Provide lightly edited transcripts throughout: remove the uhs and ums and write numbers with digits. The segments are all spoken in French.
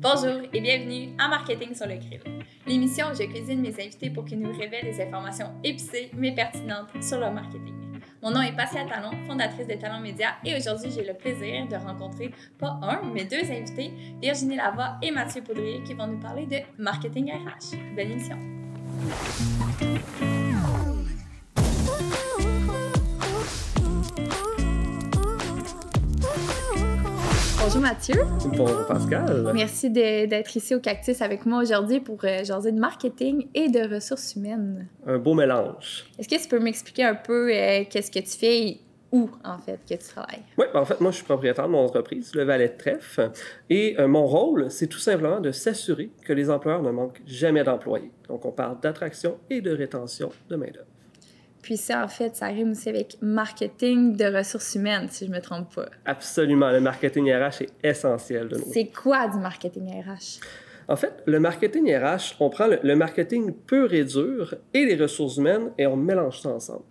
Bonjour et bienvenue à Marketing sur le Grill, l'émission où je cuisine mes invités pour qu'ils nous révèlent des informations épicées mais pertinentes sur leur marketing. Mon nom est Pascal Talon, fondatrice de Talon Média, et aujourd'hui j'ai le plaisir de rencontrer pas un, mais deux invités, Virginie Lavoie et Mathieu Poudrier, qui vont nous parler de marketing RH. Belle émission! Bonjour Mathieu. Bonjour Pascal. Merci d'être ici au Cactus avec moi aujourd'hui pour jaser de marketing et de ressources humaines. Un beau mélange. Est-ce que tu peux m'expliquer un peu qu'est-ce que tu fais et où, en fait, que tu travailles? Oui, en fait, moi, je suis propriétaire de mon entreprise, Le Valet de Trèfle, et mon rôle, c'est tout simplement de s'assurer que les employeurs ne manquent jamais d'employés. Donc, on parle d'attraction et de rétention de main-d'œuvre. Puis ça, en fait, ça rime aussi avec marketing de ressources humaines, si je ne me trompe pas. Absolument. Le marketing RH est essentiel de nous. C'est quoi du marketing RH? En fait, le marketing RH, on prend le marketing pur et dur et les ressources humaines et on mélange ça ensemble.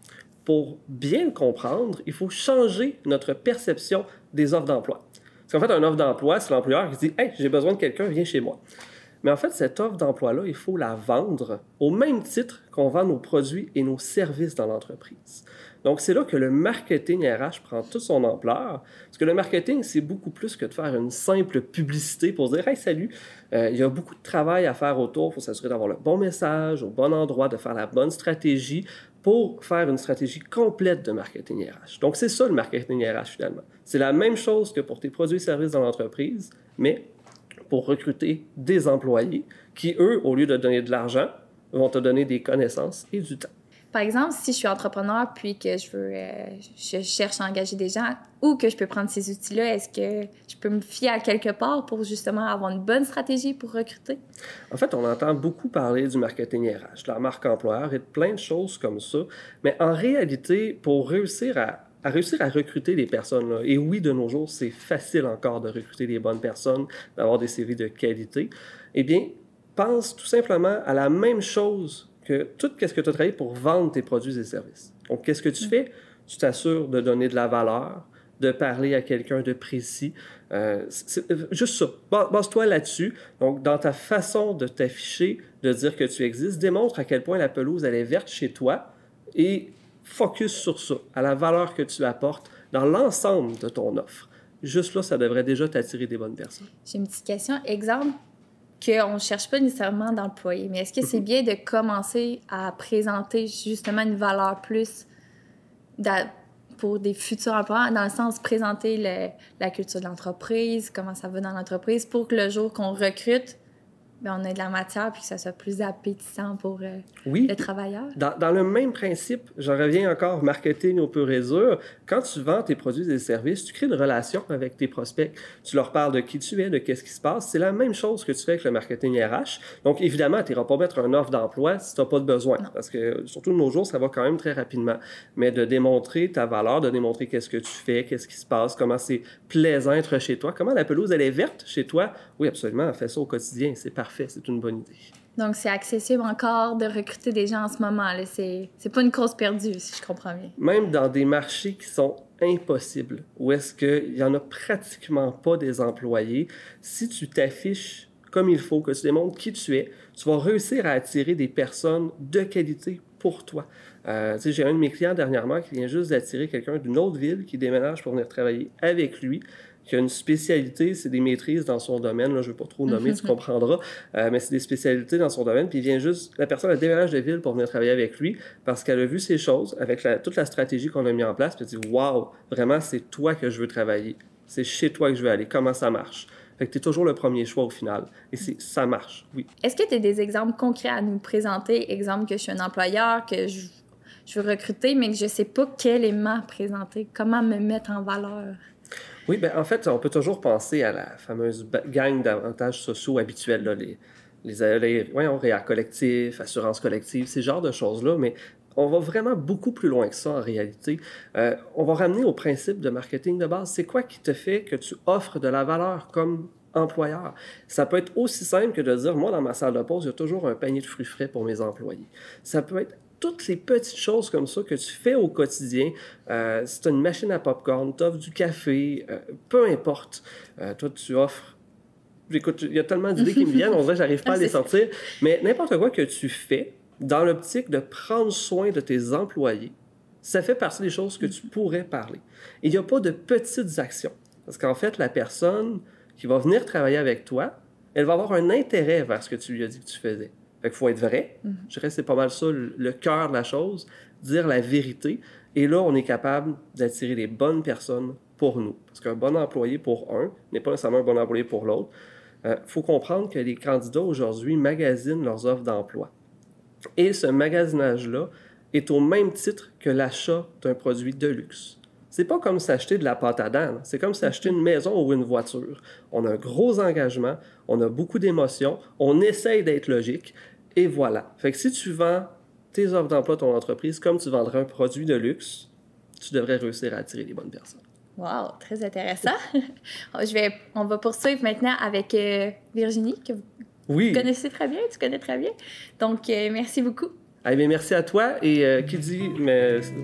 Pour bien le comprendre, il faut changer notre perception des offres d'emploi. Parce qu'en fait, une offre d'emploi, c'est l'employeur qui dit « Hey, j'ai besoin de quelqu'un, viens chez moi ». Mais en fait, cette offre d'emploi-là, il faut la vendre au même titre qu'on vend nos produits et nos services dans l'entreprise. Donc, c'est là que le marketing RH prend toute son ampleur. Parce que le marketing, c'est beaucoup plus que de faire une simple publicité pour dire « Hey, salut! Il y a beaucoup de travail à faire autour. Il faut s'assurer d'avoir le bon message, au bon endroit, de faire la bonne stratégie pour faire une stratégie complète de marketing RH. » Donc, c'est ça le marketing RH, finalement. C'est la même chose que pour tes produits et services dans l'entreprise, mais pour recruter des employés qui, eux, au lieu de donner de l'argent, vont te donner des connaissances et du temps. Par exemple, si je suis entrepreneur puis que je cherche à engager des gens ou que je peux prendre ces outils-là, est-ce que je peux me fier à quelque part pour justement avoir une bonne stratégie pour recruter? En fait, on entend beaucoup parler du marketing RH, de la marque employeur et de plein de choses comme ça. Mais en réalité, pour réussir à recruter des personnes, là, et oui, de nos jours, c'est facile encore de recruter des bonnes personnes, d'avoir des CV de qualité, eh bien, pense tout simplement à la même chose que tout ce que tu as travaillé pour vendre tes produits et services. Donc, qu'est-ce que tu fais? Tu t'assures de donner de la valeur, de parler à quelqu'un de précis. C'est juste ça. Base-toi là-dessus. Donc, dans ta façon de t'afficher, de dire que tu existes, démontre à quel point la pelouse, elle est verte chez toi et focus sur ça, à la valeur que tu apportes dans l'ensemble de ton offre. Juste là, ça devrait déjà t'attirer des bonnes personnes. J'ai une petite question. Exemple, qu'on ne cherche pas nécessairement d'employés, mais est-ce que c'est bien de commencer à présenter justement une valeur plus pour des futurs employeurs, dans le sens présenter la culture de l'entreprise, comment ça va dans l'entreprise, pour que le jour qu'on recrute, bien, on ait de la matière puis que ça soit plus appétissant pour le travailleur? Dans le même principe, j'en reviens encore marketing au pur et dur. Quand tu vends tes produits et services, tu crées une relation avec tes prospects. Tu leur parles de qui tu es, de qu'est-ce qui se passe. C'est la même chose que tu fais avec le marketing RH. Donc, évidemment, tu n'iras pas mettre une offre d'emploi si tu n'as pas de besoin. Non. Parce que, surtout de nos jours, ça va quand même très rapidement. Mais de démontrer ta valeur, de démontrer qu'est-ce que tu fais, qu'est-ce qui se passe, comment c'est plaisant d'être chez toi, comment la pelouse, elle est verte chez toi. Oui, absolument, fais ça au quotidien. C'est parfait. C'est une bonne idée. Donc, c'est accessible encore de recruter des gens en ce moment. Là. C'est pas une cause perdue, si je comprends bien. Même dans des marchés qui sont impossibles, où est-ce qu'il n'y en a pratiquement pas des employés, si tu t'affiches comme il faut, que tu démontres qui tu es, tu vas réussir à attirer des personnes de qualité pour toi. J'ai un de mes clients dernièrement qui vient juste d'attirer quelqu'un d'une autre ville qui déménage pour venir travailler avec lui, qui a une spécialité, c'est des maîtrises dans son domaine, là, je ne vais pas trop nommer, tu comprendras, mais c'est des spécialités dans son domaine, puis la personne elle déménage de ville pour venir travailler avec lui, parce qu'elle a vu ces choses, avec toute la stratégie qu'on a mis en place, puis elle dit « Wow, vraiment, c'est toi que je veux travailler, c'est chez toi que je veux aller, comment ça marche? » Fait que tu es toujours le premier choix au final, et ça marche, oui. Est-ce que tu as des exemples concrets à nous présenter? Exemple que je suis un employeur, que je veux recruter, mais que je ne sais pas quel aimant présenter, comment me mettre en valeur? Oui, bien, en fait, on peut toujours penser à la fameuse gang d'avantages sociaux habituels, là, les réa collectifs, assurance collective, ces genres de choses-là, mais on va vraiment beaucoup plus loin que ça en réalité. On va ramener au principe de marketing de base. C'est quoi qui te fait que tu offres de la valeur comme employeur? Ça peut être aussi simple que de dire, moi, dans ma salle de pause, il y a toujours un panier de fruits frais pour mes employés. Ça peut être toutes les petites choses comme ça que tu fais au quotidien. Si tu as une machine à popcorn, tu offres du café, peu importe. Toi, tu offres Écoute, il y a tellement d'idées qui me viennent, on dirait que j'arrive pas à les sortir. Mais n'importe quoi que tu fais, dans l'optique de prendre soin de tes employés, ça fait partie des choses que tu pourrais parler. Et il n'y a pas de petites actions. Parce qu'en fait, la personne qui va venir travailler avec toi, elle va avoir un intérêt vers ce que tu lui as dit que tu faisais. Fait qu'il faut être vrai. Je dirais que c'est pas mal ça, le cœur de la chose, dire la vérité. Et là, on est capable d'attirer les bonnes personnes pour nous. Parce qu'un bon employé pour un n'est pas nécessairement un bon employé pour l'autre. Faut comprendre que les candidats aujourd'hui magasinent leurs offres d'emploi. Et ce magasinage-là est au même titre que l'achat d'un produit de luxe. C'est pas comme s'acheter de la pâte à dents, c'est comme s'acheter une maison ou une voiture. On a un gros engagement, on a beaucoup d'émotions, on essaye d'être logique, et voilà. Fait que si tu vends tes offres d'emploi à ton entreprise comme tu vendrais un produit de luxe, tu devrais réussir à attirer les bonnes personnes. Wow, très intéressant. On va poursuivre maintenant avec Virginie, que vous connaissez très bien, tu connais très bien. Donc, merci beaucoup. Eh bien, merci à toi. Et qui dit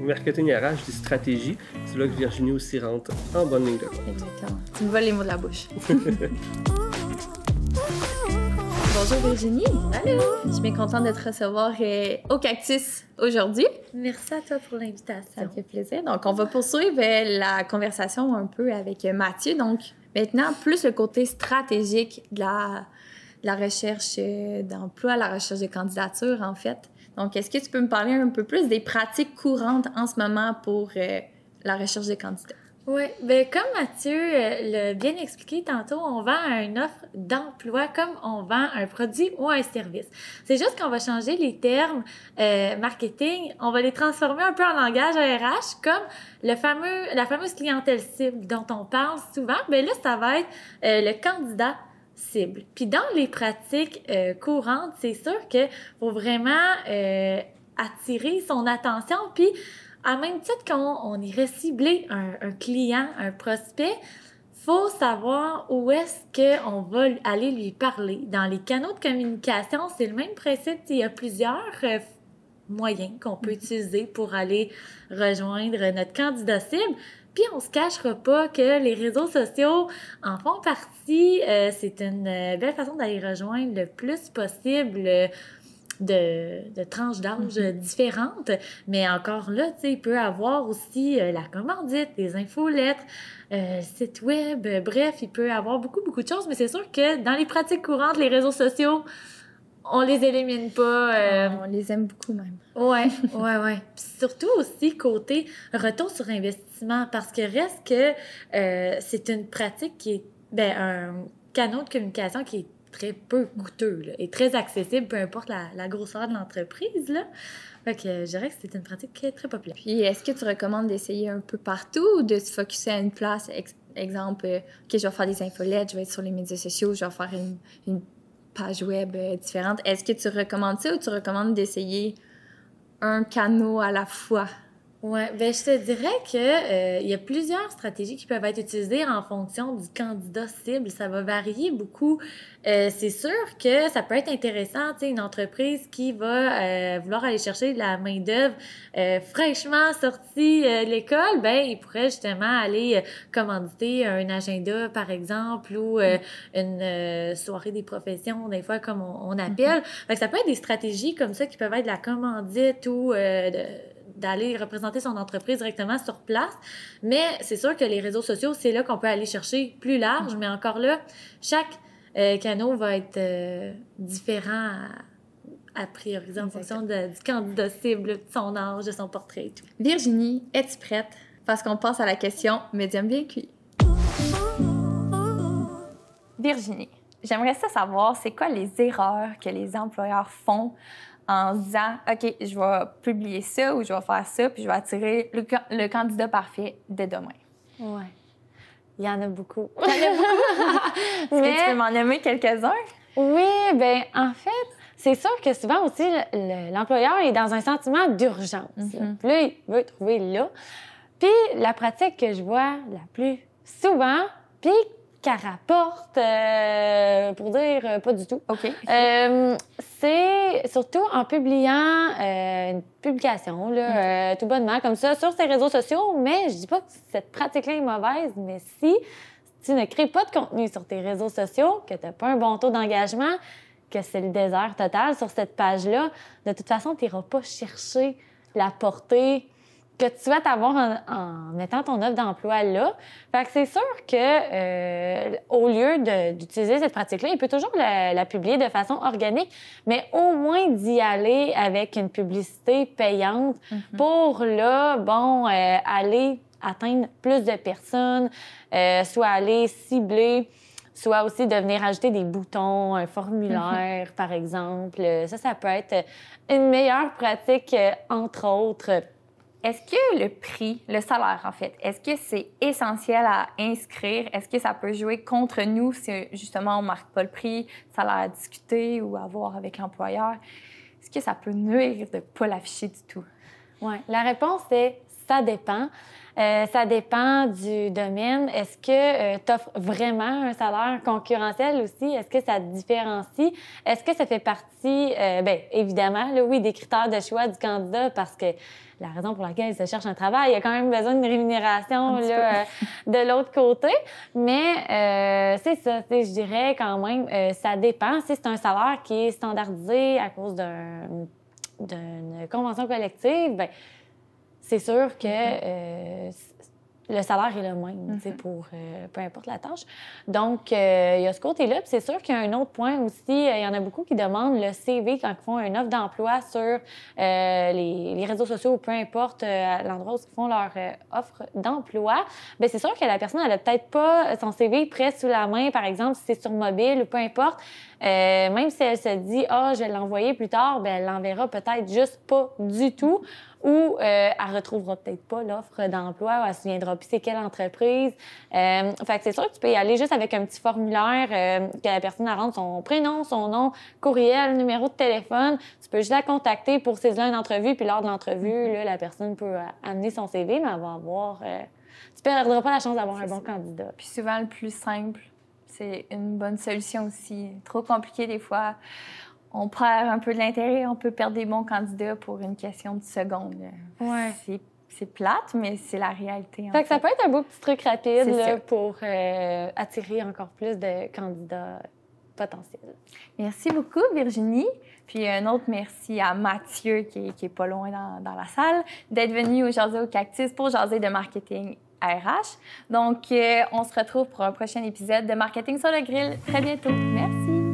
marketing RH, dit stratégie. C'est là que Virginie aussi rentre en bonne ligne de compte. Exactement. Tu me voles les mots de la bouche. Bonjour Virginie. Allô. Je suis bien contente de te recevoir au Cactus aujourd'hui. Merci à toi pour l'invitation. Ça me fait plaisir. Donc, on va poursuivre la conversation un peu avec Mathieu. Donc, maintenant, plus le côté stratégique de la recherche d'emploi, la recherche de candidature, en fait. Donc, est-ce que tu peux me parler un peu plus des pratiques courantes en ce moment pour la recherche de candidats? Oui, bien comme Mathieu l'a bien expliqué tantôt, on vend une offre d'emploi comme on vend un produit ou un service. C'est juste qu'on va changer les termes marketing, on va les transformer un peu en langage RH comme la fameuse clientèle cible dont on parle souvent. Bien là, ça va être le candidat cible. Puis dans les pratiques courantes, c'est sûr qu'il faut vraiment attirer son attention. Puis à même titre qu'on irait cibler un client, un prospect, faut savoir où est-ce qu'on va aller lui parler. Dans les canaux de communication, c'est le même principe. Il y a plusieurs moyens qu'on peut utiliser pour aller rejoindre notre candidat cible. Puis on se cachera pas que les réseaux sociaux en font partie. C'est une belle façon d'aller rejoindre le plus possible de tranches d'âge différentes. Mais encore là, tu sais, il peut avoir aussi la commandite, les infolettres, site web, bref, il peut avoir beaucoup de choses. Mais c'est sûr que dans les pratiques courantes, les réseaux sociaux, on les élimine pas. On les aime beaucoup même. Ouais. Puis surtout aussi côté retour sur investissement, parce que reste que c'est une pratique qui est un canal de communication qui est très peu coûteux là, et très accessible, peu importe la grosseur de l'entreprise. Là. Fait que je dirais que c'est une pratique qui est très populaire. Puis est-ce que tu recommandes d'essayer un peu partout ou de se focusser à une place? Exemple, OK, je vais faire des infolettes, je vais être sur les médias sociaux, je vais faire une page web différente. Est-ce que tu recommandes ça ou tu recommandes d'essayer un canal à la fois? Ouais, ben je te dirais que il y a plusieurs stratégies qui peuvent être utilisées en fonction du candidat cible. Ça va varier beaucoup. C'est sûr que ça peut être intéressant, tu sais, une entreprise qui va vouloir aller chercher de la main-d'œuvre fraîchement sortie de l'école, ben il pourrait justement aller commanditer un agenda, par exemple, ou une soirée des professions, des fois comme on appelle. Fait que ça peut être des stratégies comme ça qui peuvent être de la commandite ou d'aller représenter son entreprise directement sur place. Mais c'est sûr que les réseaux sociaux, c'est là qu'on peut aller chercher plus large. Mais encore là, chaque canal va être différent à prioriser en fonction du candidat cible, de son âge, de son portrait et tout. Virginie, es-tu prête? Parce qu'on passe à la question médium bien cuit. Virginie, j'aimerais savoir, c'est quoi les erreurs que les employeurs font en se disant, OK, je vais publier ça ou je vais faire ça, puis je vais attirer le candidat parfait de demain? Ouais. Il y en a beaucoup. Est-ce que tu peux m'en nommer quelques-uns? Oui, bien, en fait, c'est sûr que souvent aussi, l'employeur est dans un sentiment d'urgence. Puis là, il veut trouver là. Puis la pratique que je vois la plus souvent, puis qu'elle rapporte, pour dire pas du tout. OK. C'est surtout en publiant une publication, là, tout bonnement, comme ça, sur ses réseaux sociaux. Mais je dis pas que cette pratique-là est mauvaise, mais si tu ne crées pas de contenu sur tes réseaux sociaux, que tu n'as pas un bon taux d'engagement, que c'est le désert total sur cette page-là, de toute façon, tu n'iras pas chercher la portée que tu souhaites avoir en mettant ton offre d'emploi là. Fait que c'est sûr que au lieu d'utiliser cette pratique-là, il peut toujours la publier de façon organique, mais au moins d'y aller avec une publicité payante pour là, aller atteindre plus de personnes, soit aller cibler, soit aussi de venir ajouter des boutons, un formulaire, par exemple. Ça peut être une meilleure pratique, entre autres. Est-ce que le prix, le salaire en fait, est-ce que c'est essentiel à inscrire? Est-ce que ça peut jouer contre nous si justement on ne marque pas le prix, salaire à discuter ou à voir avec l'employeur? Est-ce que ça peut nuire de ne pas l'afficher du tout? Oui, la réponse est ça dépend. Ça dépend du domaine. Est-ce que tu offres vraiment un salaire concurrentiel aussi? Est-ce que ça te différencie? Est-ce que ça fait partie, évidemment, là, oui, des critères de choix du candidat parce que la raison pour laquelle il se cherche un travail, il y a quand même besoin d'une rémunération là, de l'autre côté. Mais c'est ça, je dirais quand même, ça dépend. Si c'est un salaire qui est standardisé à cause d'une convention collective, ben c'est sûr que le salaire est le même, pour peu importe la tâche. Donc, il y a ce côté-là. Puis c'est sûr qu'il y a un autre point aussi. Il y en a beaucoup qui demandent le CV quand ils font une offre d'emploi sur les réseaux sociaux ou peu importe l'endroit où ils font leur offre d'emploi. Bien, c'est sûr que la personne, elle a peut-être pas son CV prêt sous la main, par exemple, si c'est sur mobile ou peu importe. Même si elle se dit « Ah, je vais l'envoyer plus tard », bien, elle l'enverra peut-être juste pas du tout. Ou elle retrouvera peut-être pas l'offre d'emploi, ou elle se souviendra plus c'est quelle entreprise. Fait que c'est sûr que tu peux y aller juste avec un petit formulaire que la personne rentre son prénom, son nom, courriel, numéro de téléphone. Tu peux juste la contacter pour saisir une entrevue, puis lors de l'entrevue, là, la personne peut amener son CV, mais elle va avoir... tu perdras pas la chance d'avoir un bon candidat. Puis souvent, le plus simple, c'est une bonne solution aussi. Trop compliqué des fois. On perd un peu de l'intérêt, on peut perdre des bons candidats pour une question de seconde. Ouais. C'est plate, mais c'est la réalité. Fait que ça peut être un beau petit truc rapide là, pour attirer encore plus de candidats potentiels. Merci beaucoup, Virginie. Puis un autre merci à Mathieu, qui est pas loin dans la salle, d'être venu aujourd'hui au Cactus pour jaser de marketing RH. Donc, on se retrouve pour un prochain épisode de Marketing sur le grill très bientôt. Merci!